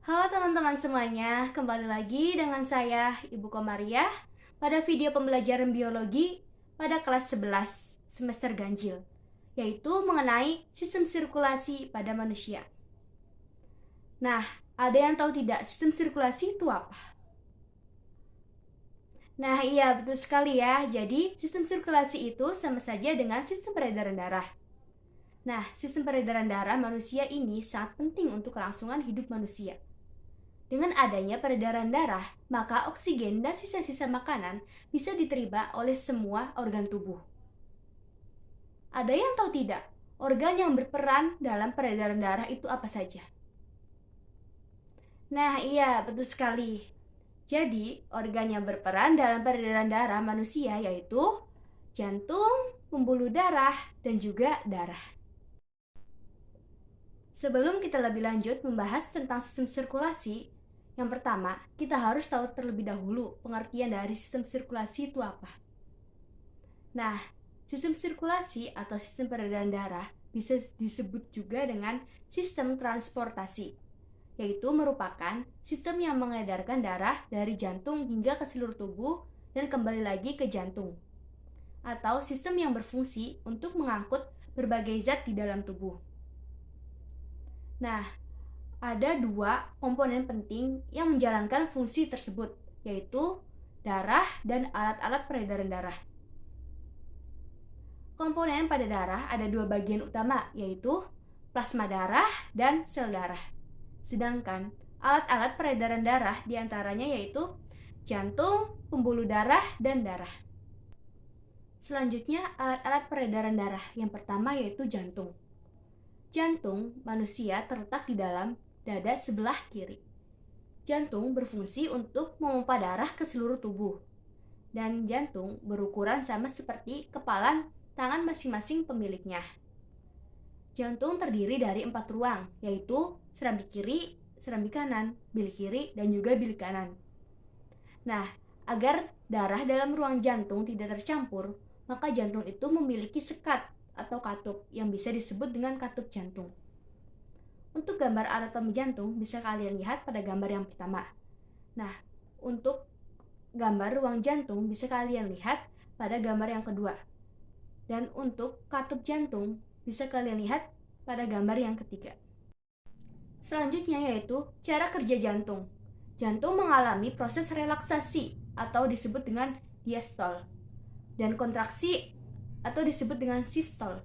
Halo teman-teman semuanya, kembali lagi dengan saya Ibu Komariah pada video pembelajaran biologi pada kelas 11 semester ganjil, yaitu mengenai sistem sirkulasi pada manusia. Nah, ada yang tahu tidak sistem sirkulasi itu apa? Nah, iya betul sekali ya. Jadi, sistem sirkulasi itu sama saja dengan sistem peredaran darah. Nah, sistem peredaran darah manusia ini sangat penting untuk kelangsungan hidup manusia. Dengan adanya peredaran darah, maka oksigen dan sisa-sisa makanan bisa diterima oleh semua organ tubuh. Ada yang tahu tidak, organ yang berperan dalam peredaran darah itu apa saja? Nah, iya, betul sekali. Jadi, organ yang berperan dalam peredaran darah manusia yaitu jantung, pembuluh darah, dan juga darah. Sebelum kita lebih lanjut membahas tentang sistem sirkulasi, yang pertama, kita harus tahu terlebih dahulu pengertian dari sistem sirkulasi itu apa. Nah, sistem sirkulasi atau sistem peredaran darah bisa disebut juga dengan sistem transportasi, yaitu merupakan sistem yang mengedarkan darah dari jantung hingga ke seluruh tubuh dan kembali lagi ke jantung, atau sistem yang berfungsi untuk mengangkut berbagai zat di dalam tubuh. Nah, ada dua komponen penting yang menjalankan fungsi tersebut, yaitu darah dan alat-alat peredaran darah. Komponen pada darah ada dua bagian utama, yaitu plasma darah dan sel darah. Sedangkan alat-alat peredaran darah diantaranya yaitu jantung, pembuluh darah, dan darah. Selanjutnya, alat-alat peredaran darah. Yang pertama yaitu jantung. Jantung manusia terletak di dalam dada sebelah kiri. Jantung berfungsi untuk memompa darah ke seluruh tubuh. Dan jantung berukuran sama seperti kepalan tangan masing-masing pemiliknya. Jantung terdiri dari 4 ruang, yaitu serambi kiri, serambi kanan, bilik kiri, dan juga bilik kanan. Nah, agar darah dalam ruang jantung tidak tercampur, maka jantung itu memiliki sekat atau katup yang bisa disebut dengan katup jantung. Untuk gambar anatomi jantung bisa kalian lihat pada gambar yang pertama. Nah, untuk gambar ruang jantung bisa kalian lihat pada gambar yang kedua. Dan untuk katup jantung bisa kalian lihat pada gambar yang ketiga. Selanjutnya yaitu cara kerja jantung. Jantung mengalami proses relaksasi atau disebut dengan diastol dan kontraksi atau disebut dengan sistol.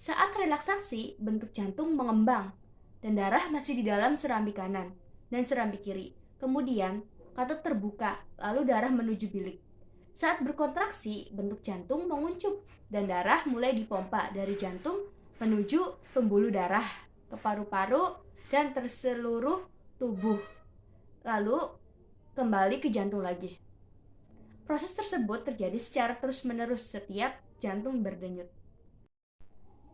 Saat relaksasi, bentuk jantung mengembang dan darah masih di dalam serambi kanan dan serambi kiri. Kemudian, katup terbuka, lalu darah menuju bilik. Saat berkontraksi, bentuk jantung menguncup dan darah mulai dipompa dari jantung menuju pembuluh darah ke paru-paru dan terseluruh tubuh. Lalu kembali ke jantung lagi. Proses tersebut terjadi secara terus-menerus setiap jantung berdenyut.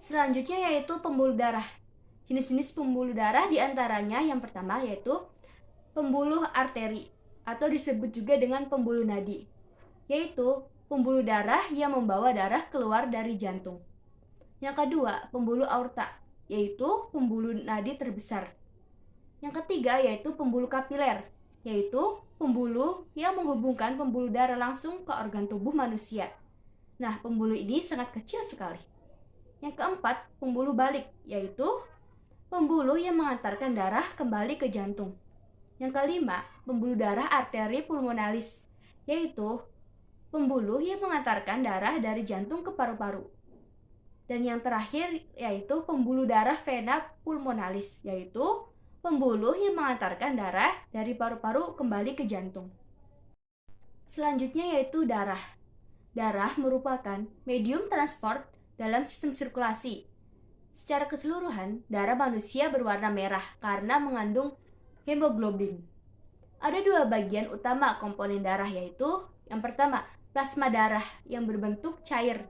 Selanjutnya yaitu pembuluh darah. Jenis-jenis pembuluh darah diantaranya yang pertama yaitu pembuluh arteri atau disebut juga dengan pembuluh nadi, yaitu pembuluh darah yang membawa darah keluar dari jantung. Yang kedua, pembuluh aorta, yaitu pembuluh nadi terbesar. Yang ketiga yaitu pembuluh kapiler, yaitu pembuluh yang menghubungkan pembuluh darah langsung ke organ tubuh manusia. Nah, pembuluh ini sangat kecil sekali. Yang keempat, pembuluh balik, yaitu pembuluh yang mengantarkan darah kembali ke jantung. Yang kelima, pembuluh darah arteri pulmonalis, yaitu pembuluh yang mengantarkan darah dari jantung ke paru-paru. Dan yang terakhir yaitu pembuluh darah vena pulmonalis, yaitu pembuluh yang mengantarkan darah dari paru-paru kembali ke jantung. Selanjutnya yaitu darah. Darah merupakan medium transport dalam sistem sirkulasi. Secara keseluruhan, darah manusia berwarna merah karena mengandung hemoglobin. Ada dua bagian utama komponen darah yaitu yang pertama, plasma darah yang berbentuk cair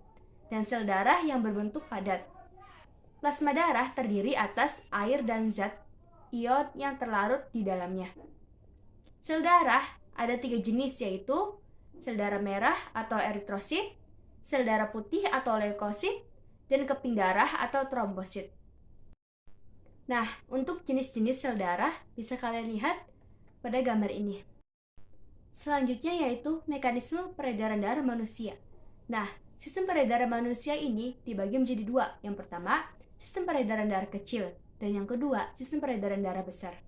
dan sel darah yang berbentuk padat. Plasma darah terdiri atas air dan zat ion yang terlarut di dalamnya. Sel darah ada 3 jenis yaitu sel darah merah atau eritrosit, sel darah putih atau leukosit, dan keping darah atau trombosit. Nah, untuk jenis-jenis sel darah bisa kalian lihat pada gambar ini. Selanjutnya yaitu mekanisme peredaran darah manusia. Nah, sistem peredaran manusia ini dibagi menjadi dua. Yang pertama, sistem peredaran darah kecil, dan yang kedua, sistem peredaran darah besar.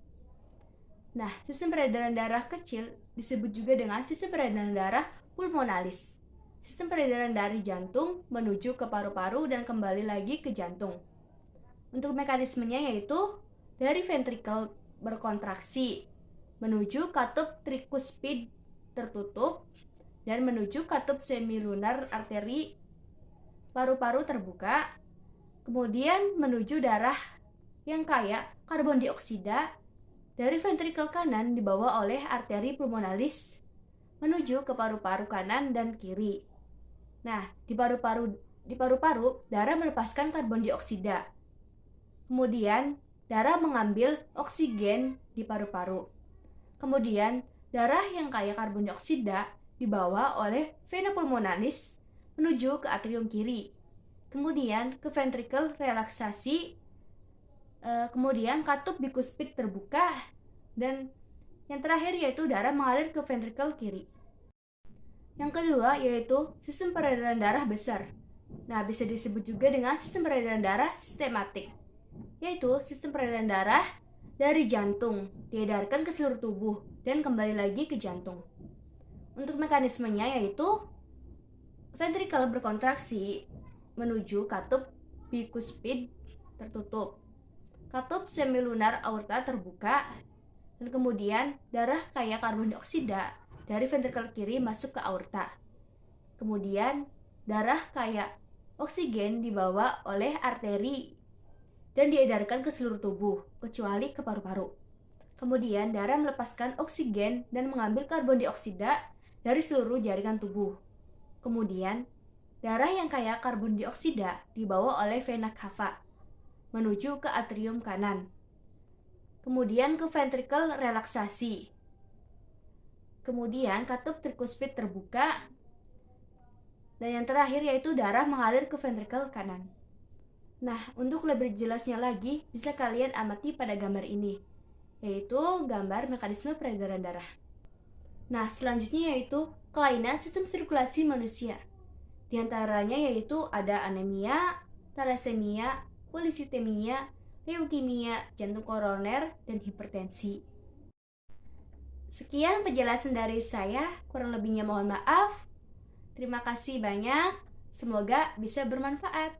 Nah, sistem peredaran darah kecil disebut juga dengan sistem peredaran darah pulmonalis. Sistem peredaran dari jantung menuju ke paru-paru dan kembali lagi ke jantung. Untuk mekanismenya yaitu dari ventrikel berkontraksi menuju katup trikuspid tertutup dan menuju katup semilunar arteri paru-paru terbuka, kemudian menuju darah yang kaya karbon dioksida dari ventrikel kanan dibawa oleh arteri pulmonalis menuju ke paru-paru kanan dan kiri. Nah, di paru-paru darah melepaskan karbon dioksida. Kemudian darah mengambil oksigen di paru-paru. Kemudian darah yang kaya karbon dioksida dibawa oleh vena pulmonalis menuju ke atrium kiri. Kemudian ke ventrikel relaksasi, kemudian katup bikuspid terbuka, dan yang terakhir yaitu darah mengalir ke ventrikel kiri. Yang kedua yaitu sistem peredaran darah besar. Nah, bisa disebut juga dengan sistem peredaran darah sistematik, yaitu sistem peredaran darah dari jantung diedarkan ke seluruh tubuh dan kembali lagi ke jantung. Untuk mekanismenya yaitu ventrikel berkontraksi menuju katup bikuspid tertutup, katup semilunar aorta terbuka, dan kemudian darah kaya karbon dioksida dari ventrikel kiri masuk ke aorta. Kemudian darah kaya oksigen dibawa oleh arteri dan diedarkan ke seluruh tubuh, kecuali ke paru-paru. Kemudian darah melepaskan oksigen dan mengambil karbon dioksida dari seluruh jaringan tubuh. Kemudian darah yang kaya karbon dioksida dibawa oleh vena cava menuju ke atrium kanan. Kemudian ke ventrikel relaksasi. Kemudian katup trikuspid terbuka, dan yang terakhir yaitu darah mengalir ke ventrikel kanan. Nah, untuk lebih jelasnya lagi, bisa kalian amati pada gambar ini, yaitu gambar mekanisme peredaran darah. Nah, selanjutnya yaitu kelainan sistem sirkulasi manusia. Di antaranya yaitu ada anemia, thalassemia, polisitemia, leukemia, jantung koroner, dan hipertensi. Sekian penjelasan dari saya, kurang lebihnya mohon maaf. Terima kasih banyak, semoga bisa bermanfaat.